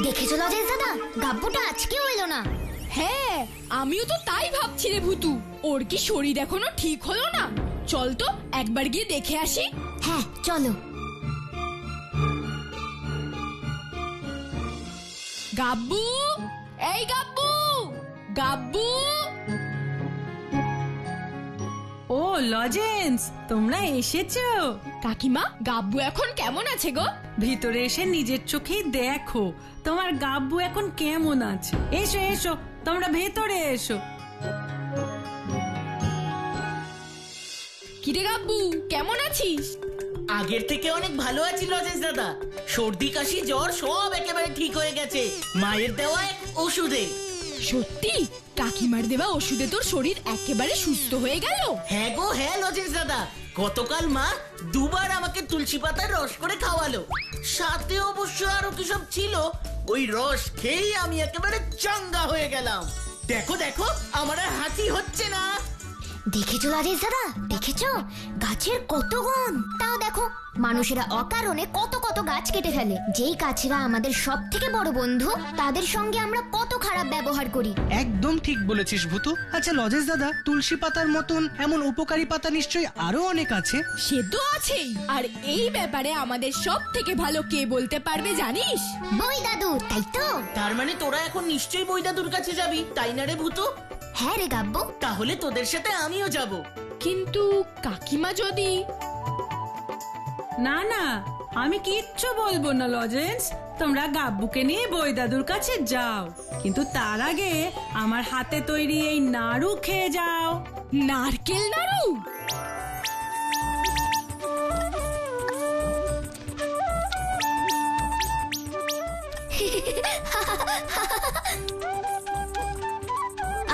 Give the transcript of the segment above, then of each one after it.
দেখেছো লজেন্স দাদা, গাব্বুটা আজকেও এলো না। হ্যাঁ, আমিও তো তাই ভাবছি রে ভুতু। ওর কি শরীর এখনো ঠিক হলো না? চল তো একবার গিয়ে দেখে আসি। হ্যাঁ চলো। গাব্বু, এই গাব্বু, গাব্বু। ও লজেন্স, তোমরা এসেছো? কাকিমা, গাব্বু এখন কেমন আছে গো? ভিতরে এসে নিজের চোখেই দেখো তোমার গাব্বু এখন কেমন আছে। এসো এসো, তোমরা ভেতরে এসো। কিরে গাব্বু, কেমন আছিস? আগের থেকে অনেক ভালো আছি লজেন্স দাদা। সর্দি কাশি জ্বর সব একেবারে ঠিক হয়ে গেছে মায়ের দেওয়া এক ওষুধে। সত্যি? কাকিমার দেওয়া ওষুধে তোর শরীর একেবারে সুস্থ হয়ে গেল? হ্যাঁ গো হ্যাঁ লজেন্স দাদা, গতকাল মা দুবার আমাকে তুলসী পাতার রস করে খাওয়ালো। সাথে অবশ্য আরো কি সব ছিল, ওই রস খেয়েই আমি একেবারে চাঙ্গা হয়ে গেলাম। দেখো দেখো, আমার আর হাঁচি হচ্ছে না। দেখেছো লজেন্স দাদা, দেখেছো গাছের কত গুণ। তাও দেখো, মানুষেরা অকারণে কত কত গাছ কেটে ফেলে। যেই গাছেরা আমাদের সব থেকে বড় বন্ধু, তাদের সঙ্গে আমরা কত খারাপ ব্যবহার করি। একদম ঠিক বলেছিস ভূতু। আচ্ছা লজেশ দাদা, তুলসী পাতার মতন এমন উপকারী পাতা নিশ্চয়ই আরো অনেক আছে। সে তো আছেই। আর এই ব্যাপারে আমাদের সব থেকে ভালো কে বলতে পারবে জানিস? বই দাদু, তাই তো? তার মানে তোরা এখন নিশ্চয়ই বই দাদুর কাছে যাবি, তাই না রে ভূতু? হ্যাঁ রে গাব্বু। তাহলে তোদের সাথে আমিও যাব। কিন্তু কাকিমা যদি... না না, আমি কিচ্ছু বলবো না লজেন্স, তোমরা গাব্বুকে নিয়ে বই দাদুর কাছে যাও, কিন্তু তার আগে আমার হাতে তৈরি এই নাড়ু খেয়ে যাও। নারকেল নাড়ু?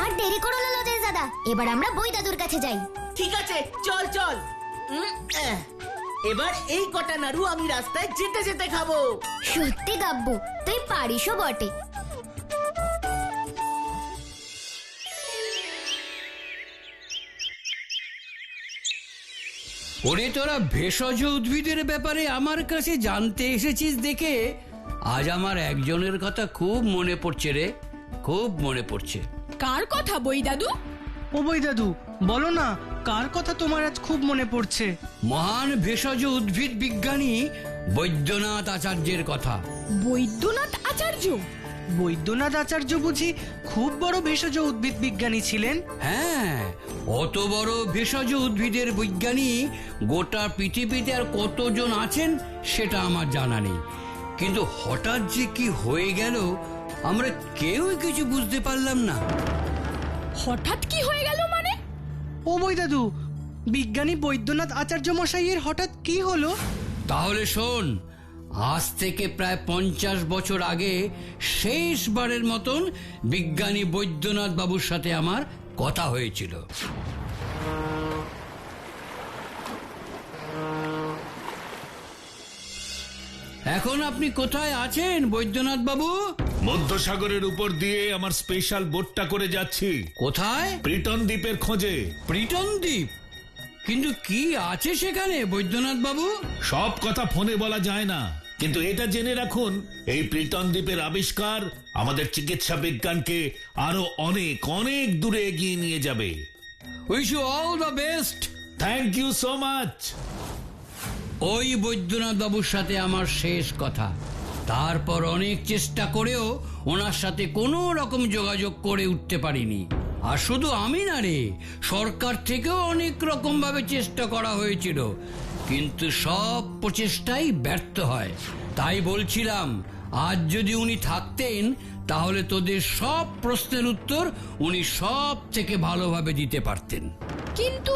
আর দেরি করো না লজেন্স দাদা, এবার আমরা বই দাদুর কাছে যাই। ঠিক আছে, চল চল। এবার এই কটা নাড়ু আমি রাস্তায় যেতে যেতে খাবো। সত্যি গাব্বু, তুই পারিসও বটে। ওরে তোরা ভেষজ উদ্ভিদের ব্যাপারে আমার কাছে জানতে এসেছিস দেখে আজ আমার একজনের কথা খুব মনে পড়ছে রে, খুব মনে পড়ছে। কার কথা বই দাদু? ও বই দাদু, বলো না কার কথা তোমার আজ খুব মনে পড়ছে? মহান ভেষজ উদ্ভিদ বিজ্ঞানী বৈদ্যনাথ আচার্যের কথা। বৈদ্যনাথ আচার্য? বৈদ্যনাথ আচার্য বুঝি খুব বড় ভেষজ উদ্ভিদ বিজ্ঞানী ছিলেন? হ্যাঁ, অত বড় ভেষজ উদ্ভিদের বিজ্ঞানী গোটা পৃথিবীতে আর কতজন আছেন সেটা আমার জানা নেই, কিন্তু হঠাৎ যে কি হয়ে গেল আমরা কেউই কিছু বুঝতে পারলাম না। হঠাৎ কি হয়ে গেল মানে? ও বই দাদু, বিজ্ঞানী বৈদ্যনাথ আচার্য মশাইয়ের হঠাৎ কি হলো? তাহলে শোন, আজ থেকে প্রায় 50 বছর আগে শেষবারের মতন বিজ্ঞানী বৈদ্যনাথ বাবুর সাথে আমার কথা হয়েছিল। এখন আপনি কোথায় আছেন বৈদ্যনাথ বাবু? মধ্যসাগরের উপর দিয়ে আমার স্পেশাল বোটটা করে যাচ্ছি। কোথায়? ব্রিটন দ্বীপের খোঁজে। ব্রিটন দ্বীপ? কিন্তু কি আছে সেখানে বৈদ্যনাথ বাবু? সব কথা ফোনে বলা যায় না, কিন্তু এটা জেনে রাখুন, এই ব্রিটন দ্বীপের আবিষ্কার আমাদের চিকিৎসা বিজ্ঞানকে আরো অনেক অনেক দূরে এগিয়ে নিয়ে যাবে। Wish you all the best. Thank you so much. ওই বৈদ্যনাথ বাবুর সাথে আমার শেষ কথা। তারপর অনেক চেষ্টা করেও ওনার সাথে কোনো রকম যোগাযোগ করে উঠতে পারিনি। আর শুধু আমি না রে, সরকার থেকেও অনেক রকম ভাবে চেষ্টা করা হয়েছিল, কিন্তু সব প্রচেষ্টাই ব্যর্থ হয়। তাই বলছিলাম, আজ যদি উনি থাকতেন তাহলে তোদের সব প্রশ্নের উত্তর উনি সব থেকে ভালোভাবে দিতে পারতেন। কিন্তু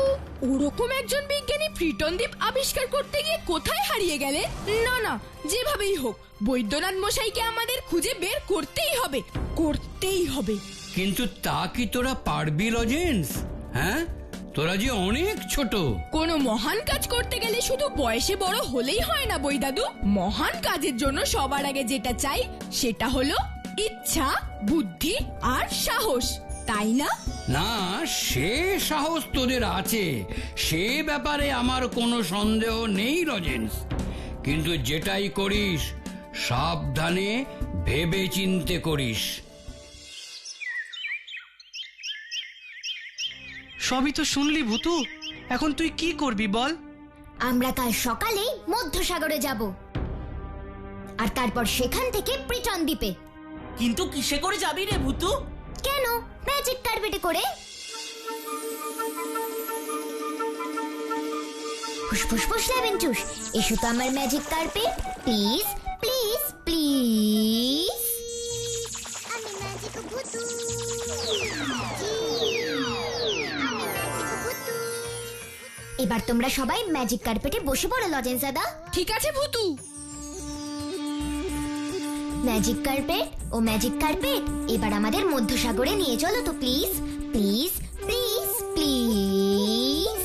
ওরকম একজন বিজ্ঞানী ব্রিটন দ্বীপ আবিষ্কার করতে গিয়ে কোথায় হারিয়ে গেলেন? না না, যেভাবেই হোক বৈদ্যনাথ মশাইকে আমাদের খুঁজে বের করতেই হবে, করতেই হবে। কিন্তু তা কি তোরা পারবি লজেন্স? হ্যাঁ, তোরা যে অনেক ছোট। কোনো মহান কাজ করতে গেলে শুধু বয়সে বড় হলেই হয় না বই দাদু। মহান কাজের জন্য সবার আগে যেটা চাই সেটা হলো ইচ্ছা, বুদ্ধি আর সাহস, তাই না? না, সে সাহস তোদের আছে, সে ব্যাপারে আমার কোনো সন্দেহ নেই লজেন্স, কিন্তু যেটাই করিস সাবধানে ভেবে চিন্তে করিস। সবই তো শুনলি ভূতু, এখন তুই কি করবি বল? আমরা কাল সকালেই মধ্যসাগরে যাব আর তারপর সেখান থেকে প্রিটন দ্বীপে। কিন্তু কিসে করে যাবি রে ভূতু? কেন, ম্যাজিক কার্পেটে করে। ফুসফুস ফুস লেবেনচুস, এসো তো আমার magic carpet, please please please. আমি ম্যাজিক ভূতু। এবার তোমরা সবাই ম্যাজিক কার্পেটে বসে পড়ো লজেন্স দাদা। ঠিক আছে ভূতু। ম্যাজিক কার্পেট ও ম্যাজিক কার্পেট, এবার আমাদের মধ্যসাগরে নিয়ে চলো তো প্লিজ প্লিজ প্লিজ প্লিজ।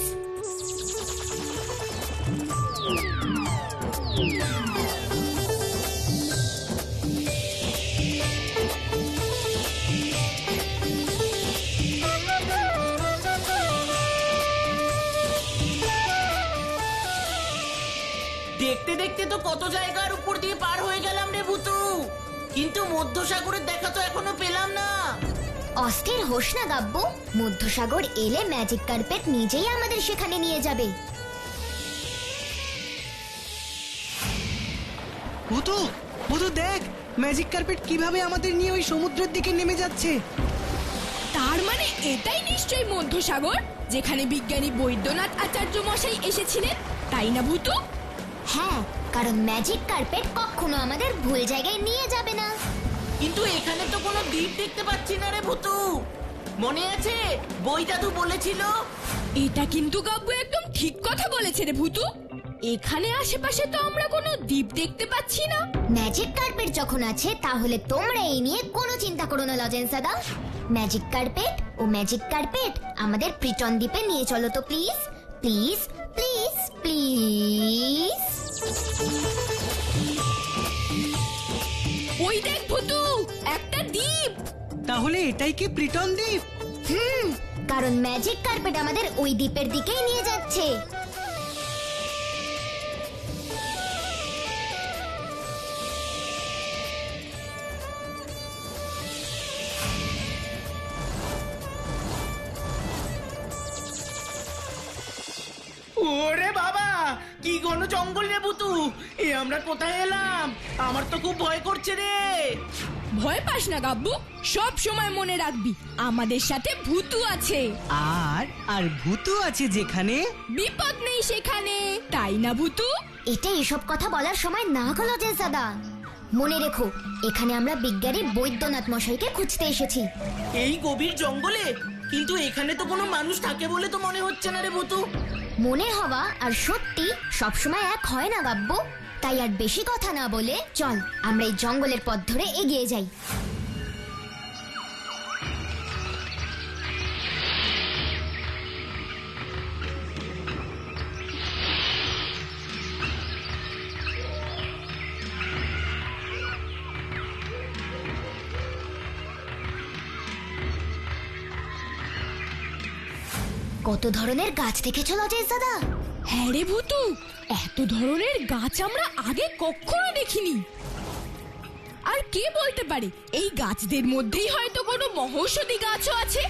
দেখতে দেখতে তো কত জায়গার উপর দিয়ে পার হয়ে গেলাম রে ভূতু, কিন্তু মধ্যসাগরের দেখা তো এখনো পেলাম না। অস্থির হোস না গাব্বু, মধ্যসাগর এলে ম্যাজিক কার্পেট নিজেই আমাদের সেখানে নিয়ে যাবে। ভূতু, ভূতু দেখ, ম্যাজিক কার্পেট কিভাবে আমাদের নিয়ে ওই সমুদ্রের দিকে নেমে যাচ্ছে। তার মানে এটাই নিশ্চয়ই মধ্যসাগর, যেখানে বিজ্ঞানী বৈদ্যনাথ আচার্য মশাই এসেছিলেন, তাই না ভূতু? হ্যাঁ, কারণ ম্যাজিক কার্পেট কখনো আমাদের ভুল জায়গায় নিয়ে যাবে না। কিন্তু এখানে তো কোনো দ্বীপ দেখতে পাচ্ছি না রে ভূতু। মনে আছে বই দাদু বলেছিল? এটা কিন্তু গাব্বু একদম ঠিক কথা বলেছে রে ভূতু। এখানে আশেপাশে তো আমরা কোনো দ্বীপ দেখতে পাচ্ছি না। ম্যাজিক কার্পেট যখন আছে তাহলে তোমরা এই নিয়ে কোনো চিন্তা করো না লজেন্স দাদা। ম্যাজিক কার্পেট ও ম্যাজিক কার্পেট আমাদের প্রিটন দ্বীপে নিয়ে চলো তো প্লিজ প্লিজ প্লিজ প্লিজ। ওই দেখ ভূতু, একটা দ্বীপ। তাহলে এটাই কি প্রিটন দ্বীপ? কারণ ম্যাজিক কার্পেট আমাদের ওই দ্বীপের দিকেই নিয়ে যাচ্ছে। ওরে বাবা, কি ঘন জঙ্গল রে ভূতু, এ আমরা কোথায় এলাম? আমার তো খুব ভয় করছে রে। ভয় পাস না গাব্বু, সব সময় মনে রাখবি আমাদের সাথে ভূতু আছে। আর ভূতু আছে যেখানে, বিপদ নেই সেখানে, তাই না ভূতু? এটা এসব কথা বলার সময় না গো লজেন্স দাদা। মনে রেখো, এখানে আমরা বিজ্ঞানী বৈদ্যনাথ মশাইকে খুঁজতে এসেছি। এই গভীর জঙ্গলে? কিন্তু এখানে তো কোনো মানুষ থাকে বলে তো মনে হচ্ছে না রে ভূতু। মনে হওয়া আর সত্যি সবসময় এক হয় না গাব্বু। তাই আর বেশি কথা না বলে চল আমরা এই জঙ্গলের পথ ধরে এগিয়ে যাই। কত ধরনের গাছ দেখেছো লজেন্স দাদা? হ্যাঁ রে ভূতু, এত ধরনের গাছ আমরা আগে কখনো দেখিনি। আর কে বলতে পারে এই গাছদের মধ্যেই হয়তো কোনো মহৌষধি গাছও আছে।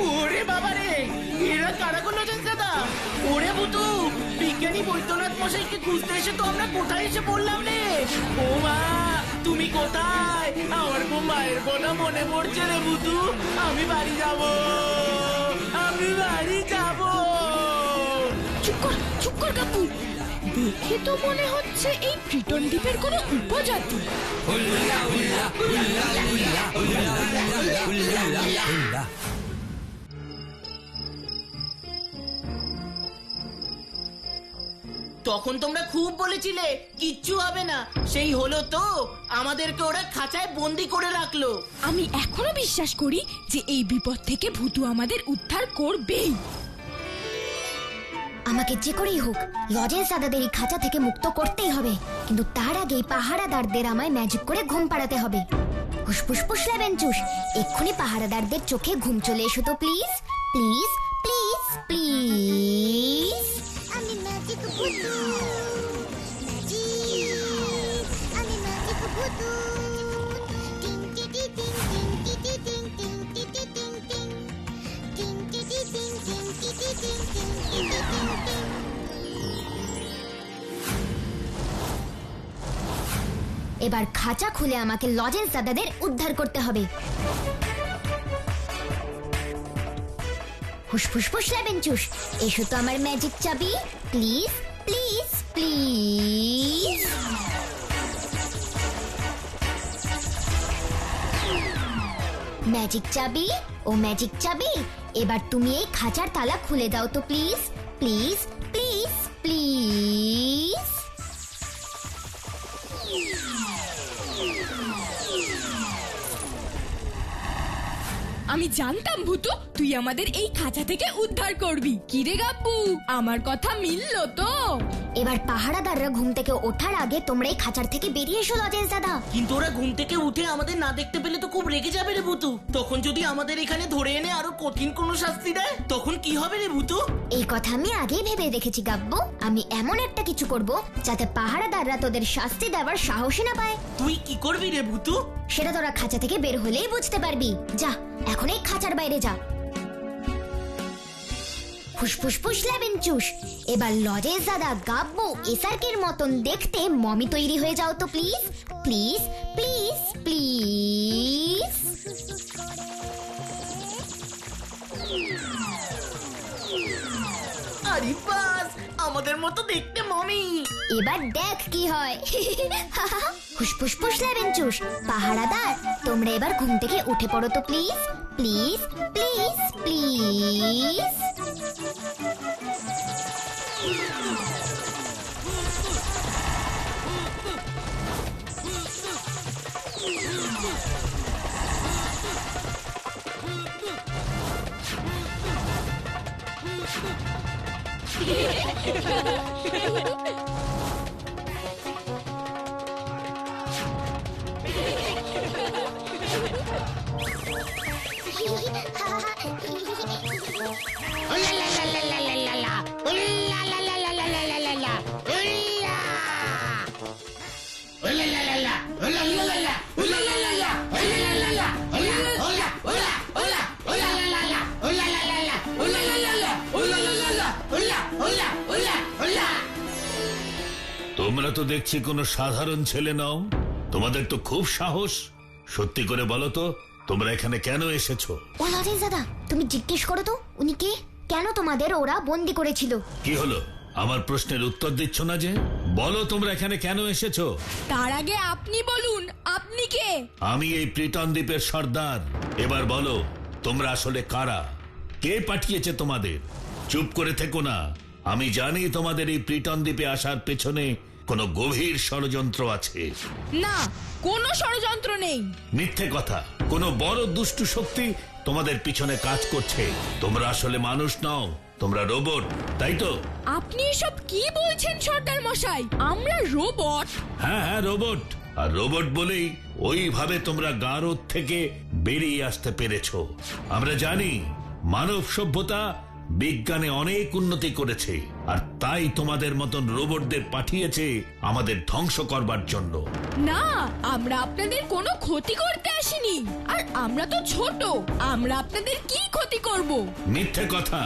ওরে বাবা রে, এরা কারা গো লজেন্স দাদা? ওরে ভূতু, বিজ্ঞানী বৈদ্যনাথ মশাইকে খুঁজতে এসে তো আমরা কোথায় এসে পড়লাম রে? ও মা, তুমি কোথায়? আমার খুব মায়ের কথা মনে পড়ছে রে ভূতু। আমি বাড়ি যাব, আমি বাড়ি যাব। চুপ কর গাব্বু, দেখে তো মনে হচ্ছে এই প্রিটন দ্বীপের কোনো উপজাতি। তখন তোমরা খুব বলেছিলে কিচ্ছু হবে না, সেই হলো তো। আমাদেরকে ওরা খাঁচায় বন্দি করে রাখলো। আমি এখনো বিশ্বাস করি যে এই বিপদ থেকে ভূতু আমাদের উদ্ধার করবেই। আমাকে যে করেই হোক লজেন্স দাদাদের এই খাঁচা থেকে মুক্ত করতেই হবে, কিন্তু তার আগেই পাহারাদারদের আমায় ম্যাজিক করে ঘুম পাড়াতে হবে। হুসফুসফুস লেবেনচুস, এক্ষুনি পাহারাদারদের চোখে ঘুম চলে এসো তো প্লিজ, প্লিজ প্লিজ প্লিজ। আমি ম্যাজিক ভূতু, ম্যাজিক, আমি ম্যাজিক ভূতু। টিং টি টি টিং টিং টি টি টিং টিং টি টি টিং টিং। টিং টি টি টিং টিং টি টি টিং টিং টি টি টিং টিং। এবার খাঁচা খুলে আমাকে লজেন্স দাদাদের উদ্ধার করতে হবে। হুসফুসফুস লেবেনচুস, এসো তো আমার ম্যাজিক চাবি, প্লিজ প্লিজ প্লিজ। ম্যাজিক চাবি, ও ম্যাজিক চাবি, এবার তুমি এই খাঁচার তালা খুলে দাও তো প্লিজ, প্লিজ প্লিজ প্লিজ। আমি জানতাম ভূতু তুই আমাদের এই খাঁচা থেকে উদ্ধার করবি। কি রে গাব্বু, আমার কথা মিললো তো? এবার পাহারাদাররা ঘুম থেকে ওঠার আগে তোমরা এই খাঁচার থেকে বেরিয়ে এসো লজেন্স দাদা। কিন্তু ওরা ঘুম থেকে উঠে আমাদের না দেখতে পেলে তো খুব রেগে যাবে রে ভূতু। তখন যদি আমাদের এখানে ধরে এনে আরো কঠিন কোনো শাস্তি দেয় তখন কি হবে রে ভূতু? এই কথা আমি আগেই ভেবে দেখেছি গাব্বু, আমি এমন একটা কিছু করব যাতে পাহারাদাররা তোদের শাস্তি দেওয়ার সাহসই না পায়। তুই কি করবি রে ভূতু? সেটা তোরা খাঁচা থেকে বের হলেই বুঝতে পারবি। যা এখন এই খাঁচার বাইরে যা। ফুসফুসফুস লেবেনচুস, এবার লজেন্স দাদা, গাব্বু, এসার্কের মতন দেখতে মমি তৈরি হয়ে যাও তো প্লিজ, প্লিজ প্লিজ প্লিজ। আরে বাস, আমাদের মতো দেখতে মমি। এবার দেখ কি হয়। হুসফুসফুস লেবেনচুস, পাহারাদার তোমরা এবার ঘুম থেকে উঠে পড়ো তো প্লিজ, প্লিজ প্লিজ প্লিজ। তোমরা তো দেখছি কোনো সাধারণ ছেলে নও, তোমাদের তো খুব সাহস। সত্যি করে বলো তো তোমরা এখানে কেন এসেছো? ও লজেন্স দাদা, তুমি জিজ্ঞেস করো তো উনি কে, কেন তোমাদের ওরা বন্দি করেছিল। কি হলো, আমার প্রশ্নের উত্তর দিচ্ছ না যে? বলো তোমরা এখানে কেন এসেছো? তার আগে আপনি বলুন, আপনি কে? আমি এই প্রিটন দ্বীপের সর্দার। এবার বলো তোমরা আসলে কারা, কে পাঠিয়েছে তোমাদের? চুপ করে থেকো না, আমি জানি তোমাদের এই প্রিটন দ্বীপে আসার পেছনে কোনো গভীর ষড়যন্ত্র আছে। না, কোনো ষড়যন্ত্র নেই। মিথ্যে কথা, কোনো বড় দুষ্টু শক্তি তোমাদের পিছনে কাজ করছে। তোমরা আসলে মানুষ নও, তোমরা রোবট, তাই তো? আপনি এসব কি বলছেন সর্দার মশাই? আমরা রোবট? হ্যাঁ হ্যাঁ, রোবট। আর রোবট বলেই ওইভাবে তোমরা গারদ থেকে বেরিয়ে আসতে পেরেছো। আমরা জানি মানব সভ্যতা বিজ্ঞানে অনেক উন্নতি করেছে, আর তাই তোমাদের মতন রোবটদের পাঠিয়েছে আমাদের ধ্বংস করবার জন্য। না, আমরা আপনাদের কোনো ক্ষতি করতে আসিনি। আর আমরা তো ছোট, আমরা আপনাদের কি ক্ষতি করব? মিথ্যে কথা,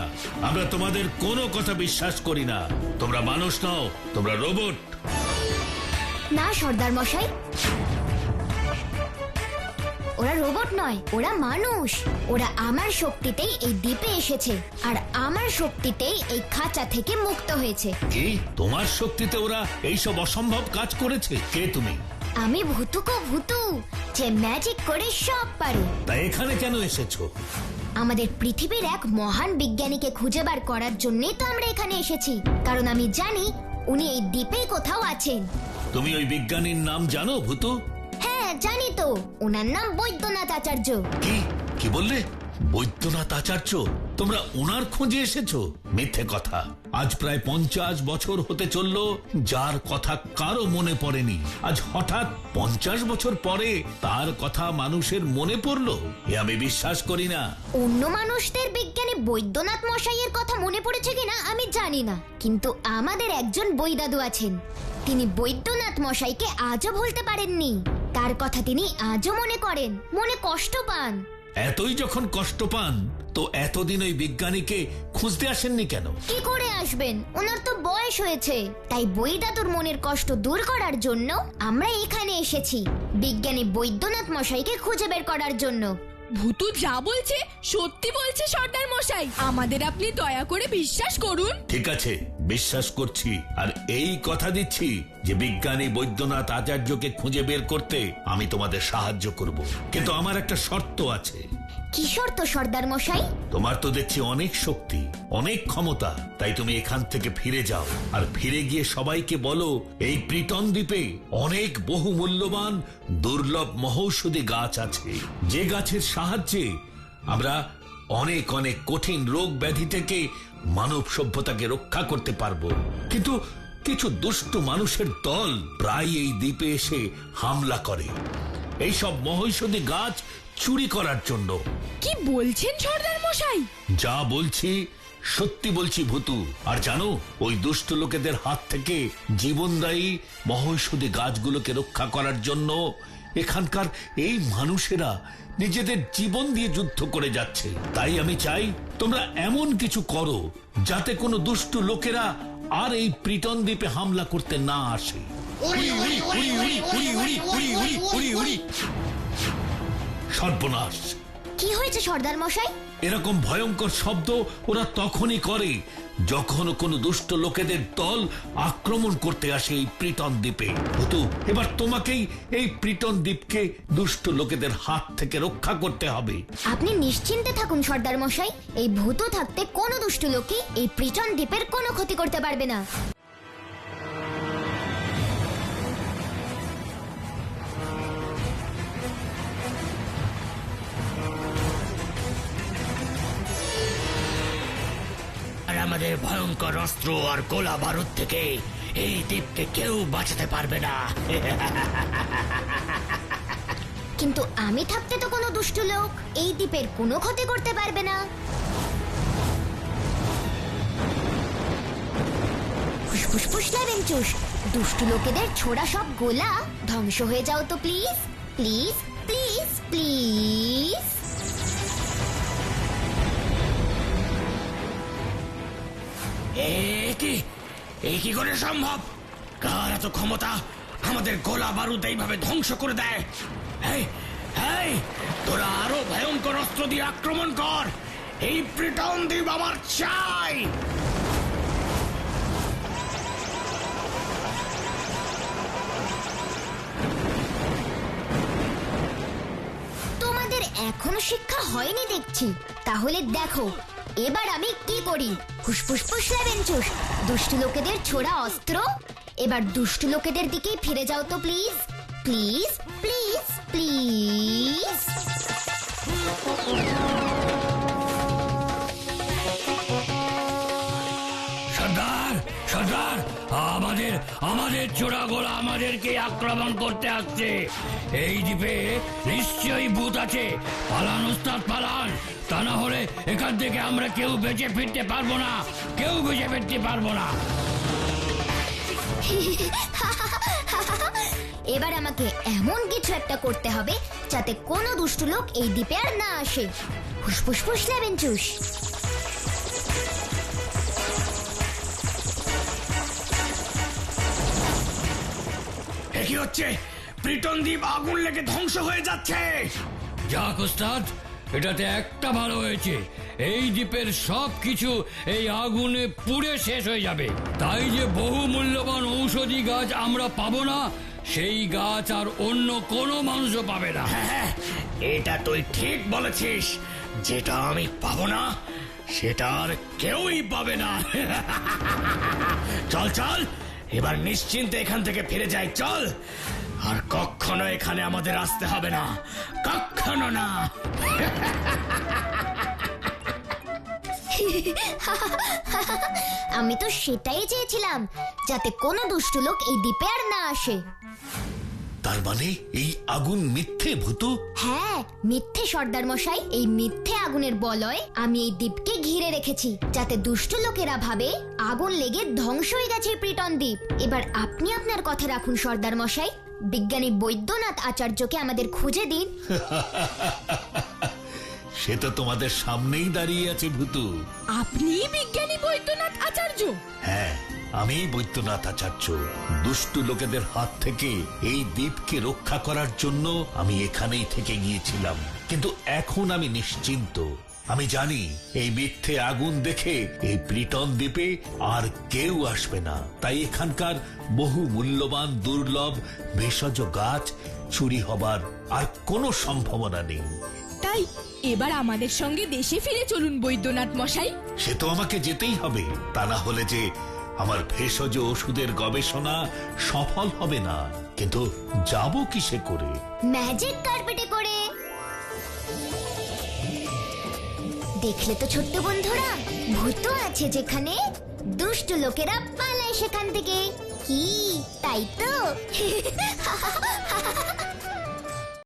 আমরা তোমাদের কোনো কথা বিশ্বাস করি না। তোমরা মানুষ নও, তোমরা রোবট। না সর্দার মশাই, ওরা রোবট নয়, ওরা মানুষ। ওরা আমার শক্তিতেই এই দ্বীপে এসেছে, আর আমার শক্তিতেই এই খাঁচা থেকে মুক্ত হয়েছে। কি তোমার শক্তিতে ওরা এইসব অসম্ভব কাজ করেছে? কে তুমি? আমি ভূতুকো ভূতু, যে ম্যাজিক করে সব পারে। তাই এখানে কেন এসেছো? আমাদের পৃথিবীর এক মহান বিজ্ঞানীকে খুঁজে বার করার জন্যই তো আমরা এখানে এসেছি, কারণ আমি জানি উনি এই দ্বীপে কোথাও আছেন। তুমি ওই বিজ্ঞানীর নাম জানো ভূতু? হ্যাঁ জানি তো, ওনার নাম বৈদ্যনাথ আচার্য। কি কি বললে? বৈদ্যনাথ আচার্য, তোমরা ওনার খোঁজে এসেছো? মিথ্যে কথা। আজ প্রায় 50 বছর হতে চললো যার কথা কারো মনে পড়েনি, আজ হঠাৎ 50 বছর পরে তার কথা মানুষের মনে পড়লো। এ আমি বিশ্বাস করি না। অন্য মানুষদের বিজ্ঞানী বৈদ্যনাথ মশাইয়ের কথা মনে পড়েছে কিনা আমি জানি না, কিন্তু আমাদের একজন বৈদাদু আছেন, তিনি বৈদ্যনাথ মশাইকে আজও ভুলতে পারেননি। তার কথা তিনি আজও মনে করেন, মনে কষ্ট পান। এতই যখন কষ্ট পান তো এতদিন ওই বিজ্ঞানীকে খুঁজতে আসেননি কেন? কি করে আসবেন, ওনার তো বয়স হয়েছে। তাই বৈদাদুর মনের কষ্ট দূর করার জন্য আমরা এখানে এসেছি, বিজ্ঞানী বৈদ্যনাথ মশাইকে খুঁজে বের করার জন্য। ভূতু যা বলছে সত্যি বলছে সর্দার মশাই, আমাদের আপনি দয়া করে বিশ্বাস করুন। ঠিক আছে, বিশ্বাস করছি, আর এই কথা দিচ্ছি যে বিজ্ঞানী বৈদ্যনাথ আচার্যকে খুঁজে বের করতে আমি তোমাদের সাহায্য করব, কিন্তু আমার একটা শর্ত আছে। কি শর্ত সর্দার মশাই? তোমার তো দেখছি অনেক শক্তি, অনেক ক্ষমতা, তাই তুমি এখান থেকে ফিরে যাও, আর ফিরে গিয়ে সবাইকে বলো এই প্রিটন দ্বীপে অনেক বহু মূল্যবান দুর্লভ মহৌষধি গাছ আছে, যে গাছের সাহায্যে আমরা অনেক অনেক কঠিন রোগ ব্যাধি থেকে মানব সভ্যতাকে রক্ষা করতে পারবো। কিন্তু কিছু দুষ্ট মানুষের দল প্রায় এই দ্বীপে এসে হামলা করে এইসব মহৌষধি গাছ চুরি করার জন্য। কি বলছেন সর্দার মশাই? যা বলছি সত্যি বলছি ভূতু। আর জানো, ওই দুষ্ট লোকেদের হাত থেকে জীবনদায়ী মহৌষধি গাছগুলোকে রক্ষা করার জন্য এখানকার এই মানুষেরা নিজেদের জীবন দিয়ে যুদ্ধ করে যাচ্ছে। তাই আমি চাই তোমরা এমন কিছু করো যাতে কোনো দুষ্ট লোকেরা আর এই প্রিটন দ্বীপে হামলা করতে না আসে। সর্বনাশ! কি হয়েছে সর্দার মশাই? এরকম ভয়ঙ্কর শব্দ ওরা তখনই করে যখন কোনো দুষ্ট লোকেদের দল আক্রমণ করতে আসে এই প্রিটন দ্বীপে। ভূতু, এবার তোমাকেই এই প্রিটন দ্বীপকে দুষ্ট লোকেদের হাত থেকে রক্ষা করতে হবে। আপনি নিশ্চিন্তে থাকুন সর্দার মশাই, এই ভূত থাকতে কোনো দুষ্ট লোকই এই প্রিটন দ্বীপের কোনো ক্ষতি করতে পারবে না। আর আমাদের ভয়ঙ্কর অস্ত্র আর গোলা বারুদ থেকে এই দ্বীপকে কেউ বাঁচাতে পারবে না। কিন্তু আমি থাকতে তো কোনো দুষ্ট লোক এই দ্বীপের কোনো ক্ষতি করতে পারবে না। ফুসফুস ফুসলাবেন চুস, দুষ্ট লোকেদের ছোড়া সব গোলা ধ্বংস হয়ে যাও তো প্লিজ, প্লিজ, প্লিজ, প্লিজ। এ কি করে সম্ভব? কার এত ক্ষমতা আমাদের গোলা বারুদ এইভাবে ধ্বংস করে দেয়? এই, তোরা আরো ভয়ঙ্কর অস্ত্র দিয়ে আক্রমণ কর, এই প্রিটন দ্বীপ আমার চাই। তোমাদের এখনো শিক্ষা হয়নি দেখছি, তাহলে দেখো এবার আমি কি করি। ফুসফুস ফুসলাবেন চুস, দুষ্ট লোকেদের ছোড়া অস্ত্র এবার দুষ্ট লোকেদের দিকেই ফিরে যাও তো প্লিজ, প্লিজ, প্লিজ, প্লিজ। সর্দার, সর্দার, আমাদের চোরা গোলা আমাদেরকে আক্রমণ করতে আসছে। এই দ্বীপে নিশ্চয়ই ভূত আছে, পালান ওস্তাদ পালান, তা না হলে এখান থেকে আমরা কেউ বেঁচে ফিরতে পারবো না, কেউ বেঁচে ফিরতে পারবো না। এবার আমাকে এমন কিছু একটা করতে হবে যাতে কোনো দুষ্ট লোক এই দ্বীপে আর না আসে। ফুসফুস ফুসলাবেন চুস। কি হচ্ছে? প্রিটন দ্বীপ আগুন লেগে ধ্বংস হয়ে যাচ্ছে। যাক ওস্তাদ, এটাতে একটা ভালো হয়েছে, এই দ্বীপের সব কিছু এই আগুনে পুড়ে শেষ হয়ে যাবে। তাই যে বহু মূল্যবান ঔষধি গাছ আমরা পাবো না, সেই গাছ আর অন্য কোনো মানুষও পাবে না। হ্যাঁ, এটা তুই ঠিক বলেছিস, যেটা আমি পাবো না সেটা আর কেউই পাবে না। চল চল, এবার নিশ্চিন্তে এখান থেকে ফিরে যাই, চল। আর কখনো এখানে আমাদের আসতে হবে না, কখনো না। আমি তো সেটাই চেয়েছিলাম, যাতে কোনো দুষ্ট লোক এই দ্বীপে আর না আসে। তার মানে এই আগুন মিথ্যে ভূতু? হ্যাঁ, মিথ্যে সর্দার মশাই। এই মিথ্যে আগুনের বলয় আমি এই দ্বীপকে ঘিরে রেখেছি, যাতে দুষ্ট লোকেরা ভাবে আগুন লেগে ধ্বংস হয়ে গেছে প্রিটন দ্বীপ। এবার আপনি আপনার কথা রাখুন সর্দার মশাই। বিজ্ঞানী বৈদ্যনাথ আচার্যকে আমাদের খুঁজে দিন। সে তো তোমাদের সামনেই দাঁড়িয়ে আছে ভূতু। আপনি বিজ্ঞানী বৈদ্যনাথ আচার্য? হ্যাঁ, আমি বৈদ্যনাথ আচার্য। দুষ্টু লোকেদের হাত থেকে এই দ্বীপকে রক্ষা করার জন্য আমি এখানেই থেকে গিয়েছিলাম, কিন্তু এখন আমি নিশ্চিন্ত। আমি জানি এই মিথ্যে আগুন দেখে এই প্রিটন দ্বীপে আর কেউ আসবে না। তাই এখানকার বহু মূল্যবান দুর্লভ ভেষজ গাছ চুরি হবার আর কোনো সম্ভাবনা নেই। তাই এবার আমাদের সঙ্গে দেশে ফিরে চলুন বৈদ্যনাথ মশাই। সে তো আমাকে যেতেই হবে, তা না হলে যে আমার ভেষজ ওষুধের গবেষণা সফল হবে না। কিন্তু যাব কিসে করে? ম্যাজিক কার্পেটে করে। দেখলে তো ছোট্ট বন্ধুরা, ভূত আছে যেখানে, দুষ্ট লোকেরা পালায় সেখান থেকে। কি তাই তো?